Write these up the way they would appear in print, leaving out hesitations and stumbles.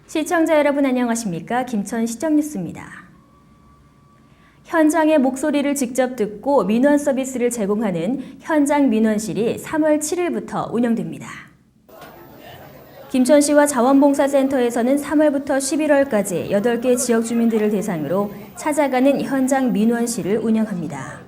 시청자 여러분 안녕하십니까? 김천시정뉴스입니다. 현장의 목소리를 직접 듣고 민원 서비스를 제공하는 현장 민원실이 3월 7일부터 운영됩니다. 김천시와 자원봉사센터에서는 3월부터 11월까지 8개 지역 주민들을 대상으로 찾아가는 현장 민원실을 운영합니다.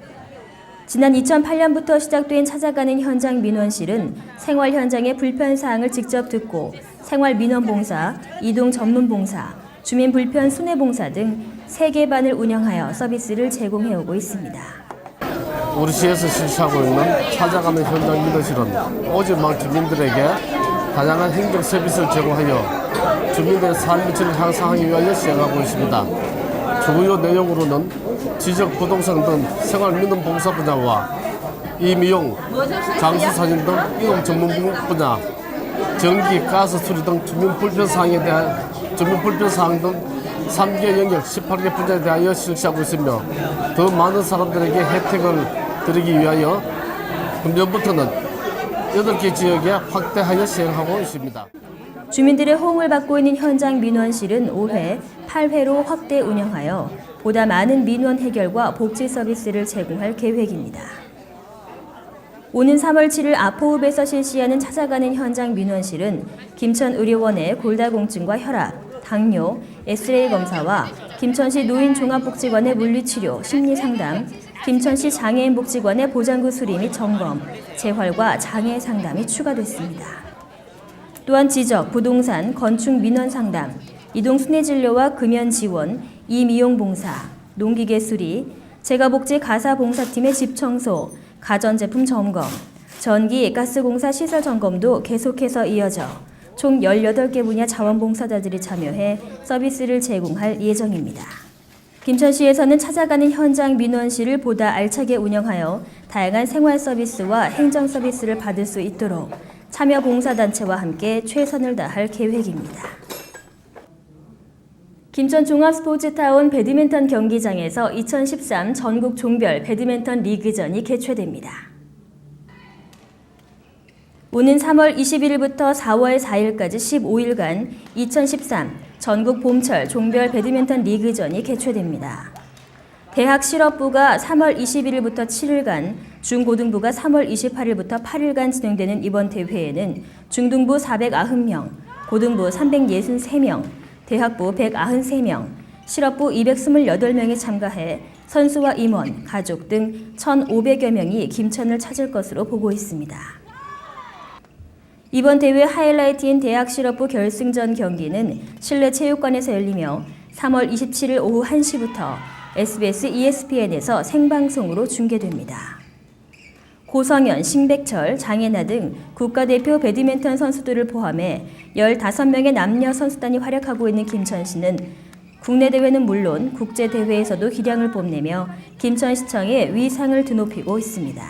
지난 2008년부터 시작된 찾아가는 현장 민원실은 생활 현장의 불편사항을 직접 듣고 생활 민원봉사, 이동 전문봉사, 주민 불편 순회봉사 등 3개 반을 운영하여 서비스를 제공해오고 있습니다. 우리 시에서 실시하고 있는 찾아가는 현장 민원실은 오지막 주민들에게 다양한 행정 서비스를 제공하여 주민들의 삶의 질을 향상하기 위하여 시행하고 있습니다. 주요 내용으로는 지적 부동산 등 생활 민원 봉사 분야와 이미용, 장수사진 등 이동 전문 분야, 전기, 가스 수리 등 주민 불편 사항 등 3개 영역 18개 분야에 대하여 실시하고 있으며 더 많은 사람들에게 혜택을 드리기 위하여 금년부터는 8개 지역에 확대하여 시행하고 있습니다. 주민들의 호응을 받고 있는 현장 민원실은 올해 8회로 확대 운영하여 보다 많은 민원 해결과 복지 서비스를 제공할 계획입니다. 오는 3월 7일 아포읍에서 실시하는 찾아가는 현장 민원실은 김천의료원의 골다공증과 혈압, 당뇨, 엑스레이 검사와 김천시 노인종합복지관의 물리치료, 심리상담, 김천시 장애인복지관의 보장구 수리 및 점검, 재활과 장애 상담이 추가됐습니다. 또한 지적, 부동산, 건축 민원 상담, 이동 순회 진료와 금연 지원, 이미용 봉사, 농기계 수리, 재가복지 가사 봉사팀의 집 청소, 가전제품 점검, 전기, 가스공사 시설 점검도 계속해서 이어져 총 18개 분야 자원봉사자들이 참여해 서비스를 제공할 예정입니다. 김천시에서는 찾아가는 현장 민원실을 보다 알차게 운영하여 다양한 생활 서비스와 행정 서비스를 받을 수 있도록 참여 봉사단체와 함께 최선을 다할 계획입니다. 김천 종합스포츠타운 배드민턴 경기장에서 2013 전국 종별 배드민턴 리그전이 개최됩니다. 오는 3월 21일부터 4월 4일까지 15일간 2013 전국 봄철 종별 배드민턴 리그전이 개최됩니다. 대학 실업부가 3월 21일부터 7일간, 중고등부가 3월 28일부터 8일간 진행되는 이번 대회에는 중등부 490명, 고등부 363명, 대학부 193명, 실업부 228명이 참가해 선수와 임원, 가족 등 1,500여 명이 김천을 찾을 것으로 보고 있습니다. 이번 대회 하이라이트인 대학 실업부 결승전 경기는 실내 체육관에서 열리며 3월 27일 오후 1시부터 SBS ESPN에서 생방송으로 중계됩니다. 고성현, 신백철, 장혜나 등 국가대표 배드민턴 선수들을 포함해 15명의 남녀 선수단이 활약하고 있는 김천시는 국내 대회는 물론 국제대회에서도 기량을 뽐내며 김천시청의 위상을 드높이고 있습니다.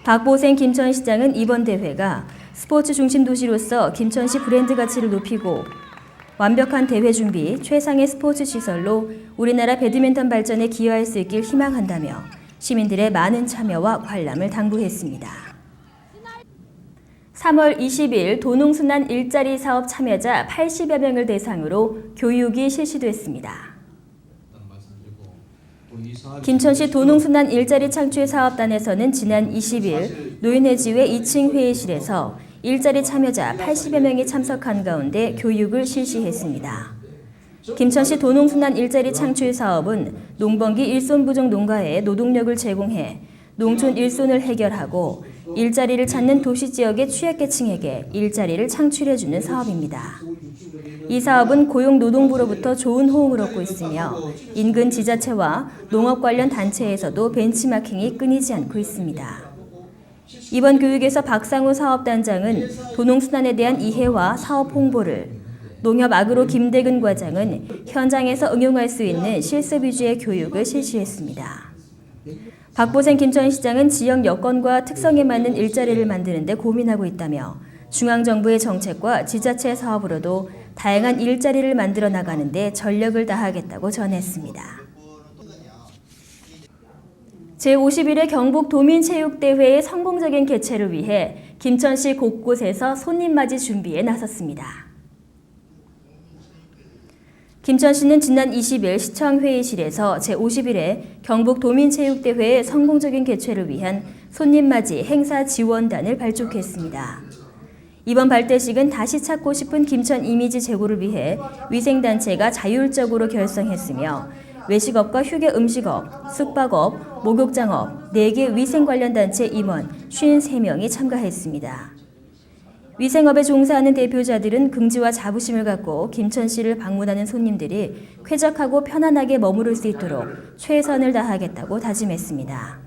박보생 김천시장은 이번 대회가 스포츠 중심 도시로서 김천시 브랜드 가치를 높이고 완벽한 대회 준비, 최상의 스포츠 시설로 우리나라 배드민턴 발전에 기여할 수 있길 희망한다며 시민들의 많은 참여와 관람을 당부했습니다. 3월 20일 도농순환 일자리 사업 참여자 80여 명을 대상으로 교육이 실시됐습니다. 김천시 도농순환 일자리 창출 사업단에서는 지난 20일 노인회지회 2층 회의실에서 일자리 참여자 80여 명이 참석한 가운데 교육을 실시했습니다. 김천시 도농순환 일자리 창출 사업은 농번기 일손 부족 농가에 노동력을 제공해 농촌 일손을 해결하고 일자리를 찾는 도시 지역의 취약계층에게 일자리를 창출해주는 사업입니다. 이 사업은 고용노동부로부터 좋은 호응을 얻고 있으며 인근 지자체와 농업 관련 단체에서도 벤치마킹이 끊이지 않고 있습니다. 이번 교육에서 박상우 사업단장은 도농순환에 대한 이해와 사업 홍보를, 농협 아그로 김대근 과장은 현장에서 응용할 수 있는 실습 위주의 교육을 실시했습니다. 박보생 김천시장은 지역 여건과 특성에 맞는 일자리를 만드는 데 고민하고 있다며 중앙정부의 정책과 지자체 사업으로도 다양한 일자리를 만들어 나가는 데 전력을 다하겠다고 전했습니다. 제51회 경북도민체육대회의 성공적인 개최를 위해 김천시 곳곳에서 손님맞이 준비에 나섰습니다. 김천시는 지난 20일 시청 회의실에서 제51회 경북도민체육대회의 성공적인 개최를 위한 손님맞이 행사 지원단을 발족했습니다. 이번 발대식은 다시 찾고 싶은 김천 이미지 제고를 위해 위생단체가 자율적으로 결성했으며 외식업과 휴게 음식업, 숙박업, 목욕장업, 4개 위생 관련 단체 임원 53명이 참가했습니다. 위생업에 종사하는 대표자들은 긍지와 자부심을 갖고 김천시를 방문하는 손님들이 쾌적하고 편안하게 머무를 수 있도록 최선을 다하겠다고 다짐했습니다.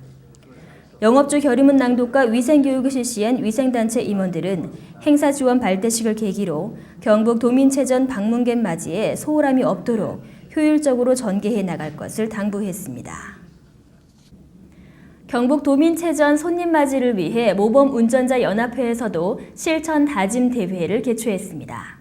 영업주 결의문 낭독과 위생교육을 실시한 위생단체 임원들은 행사 지원 발대식을 계기로 경북 도민체전 방문객 맞이에 소홀함이 없도록 효율적으로 전개해 나갈 것을 당부했습니다. 경북 도민체전 손님 맞이를 위해 모범운전자연합회에서도 실천 다짐 대회를 개최했습니다.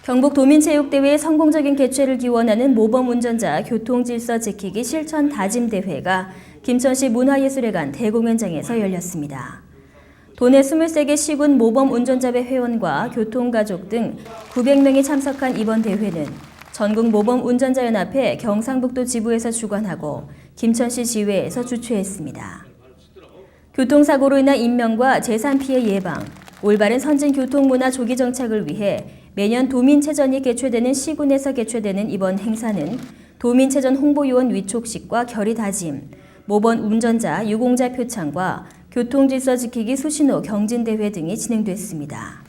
경북 도민체육대회의 성공적인 개최를 기원하는 모범운전자 교통질서 지키기 실천 다짐 대회가 김천시 문화예술회관 대공연장에서 열렸습니다. 도내 23개 시군 모범운전자회 회원과 교통가족 등 900명이 참석한 이번 대회는 전국 모범운전자연합회 경상북도 지부에서 주관하고 김천시 지회에서 주최했습니다. 교통사고로 인한 인명과 재산 피해 예방, 올바른 선진 교통문화 조기 정착을 위해 매년 도민체전이 개최되는 시군에서 개최되는 이번 행사는 도민체전 홍보요원 위촉식과 결의 다짐, 모범 운전자 유공자 표창과 교통질서 지키기 수신호 경진대회 등이 진행됐습니다.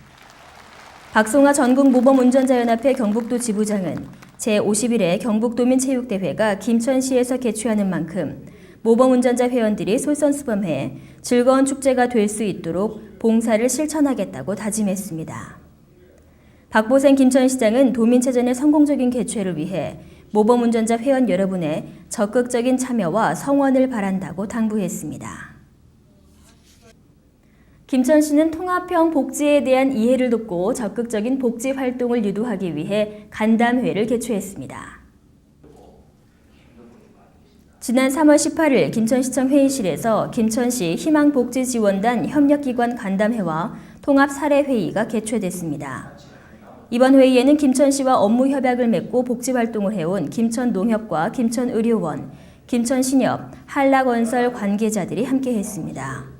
박송아 전국 모범운전자연합회 경북도 지부장은 제51회 경북도민체육대회가 김천시에서 개최하는 만큼 모범운전자 회원들이 솔선수범해 즐거운 축제가 될 수 있도록 봉사를 실천하겠다고 다짐했습니다. 박보생 김천시장은 도민체전의 성공적인 개최를 위해 모범운전자 회원 여러분의 적극적인 참여와 성원을 바란다고 당부했습니다. 김천시는 통합형 복지에 대한 이해를 돕고 적극적인 복지 활동을 유도하기 위해 간담회를 개최했습니다. 지난 3월 18일 김천시청 회의실에서 김천시 희망복지지원단 협력기관 간담회와 통합사례회의가 개최됐습니다. 이번 회의에는 김천시와 업무 협약을 맺고 복지활동을 해온 김천농협과 김천의료원, 김천신협, 한라건설 관계자들이 함께했습니다.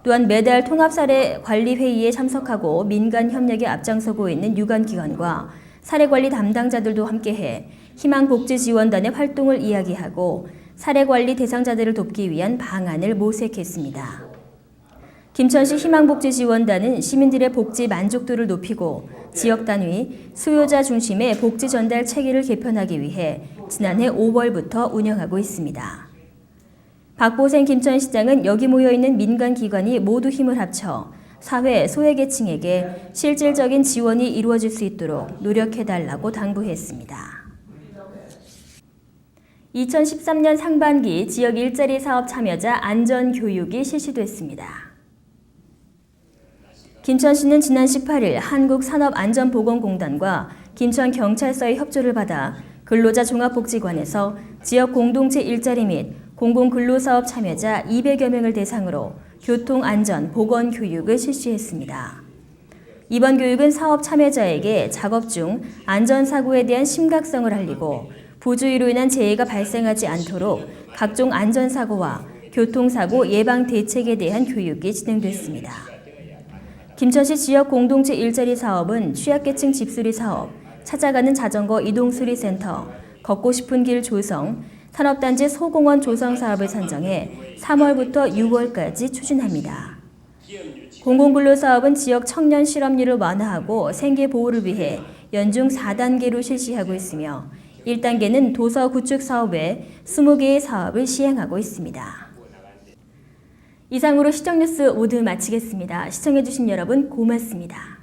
또한 매달 통합사례 관리회의에 참석하고 민간 협력에 앞장서고 있는 유관기관과 사례관리 담당자들도 함께해 희망복지지원단의 활동을 이야기하고 사례관리 대상자들을 돕기 위한 방안을 모색했습니다. 김천시 희망복지지원단은 시민들의 복지 만족도를 높이고 지역 단위, 수요자 중심의 복지 전달 체계를 개편하기 위해 지난해 5월부터 운영하고 있습니다. 박보생 김천시장은 여기 모여있는 민간기관이 모두 힘을 합쳐 사회 소외계층에게 실질적인 지원이 이루어질 수 있도록 노력해달라고 당부했습니다. 2013년 상반기 지역 일자리 사업 참여자 안전교육이 실시됐습니다. 김천시는 지난 18일 한국산업안전보건공단과 김천경찰서의 협조를 받아 근로자 종합복지관에서 지역 공동체 일자리 및 공공근로사업 참여자 200여 명을 대상으로 교통안전 보건 교육을 실시했습니다. 이번 교육은 사업 참여자에게 작업 중 안전사고에 대한 심각성을 알리고 부주의로 인한 재해가 발생하지 않도록 각종 안전사고와 교통사고 예방 대책에 대한 교육이 진행됐습니다. 김천시 지역 공동체 일자리 사업은 취약계층 집수리 사업, 찾아가는 자전거 이동수리센터, 걷고 싶은 길 조성, 산업단지 소공원 조성 사업을 선정해 3월부터 6월까지 추진합니다. 공공근로사업은 지역 청년 실업률을 완화하고 생계보호를 위해 연중 4단계로 실시하고 있으며 1단계는 도서 구축 사업 외 20개의 사업을 시행하고 있습니다. 이상으로 시정뉴스 모두 마치겠습니다. 시청해주신 여러분 고맙습니다.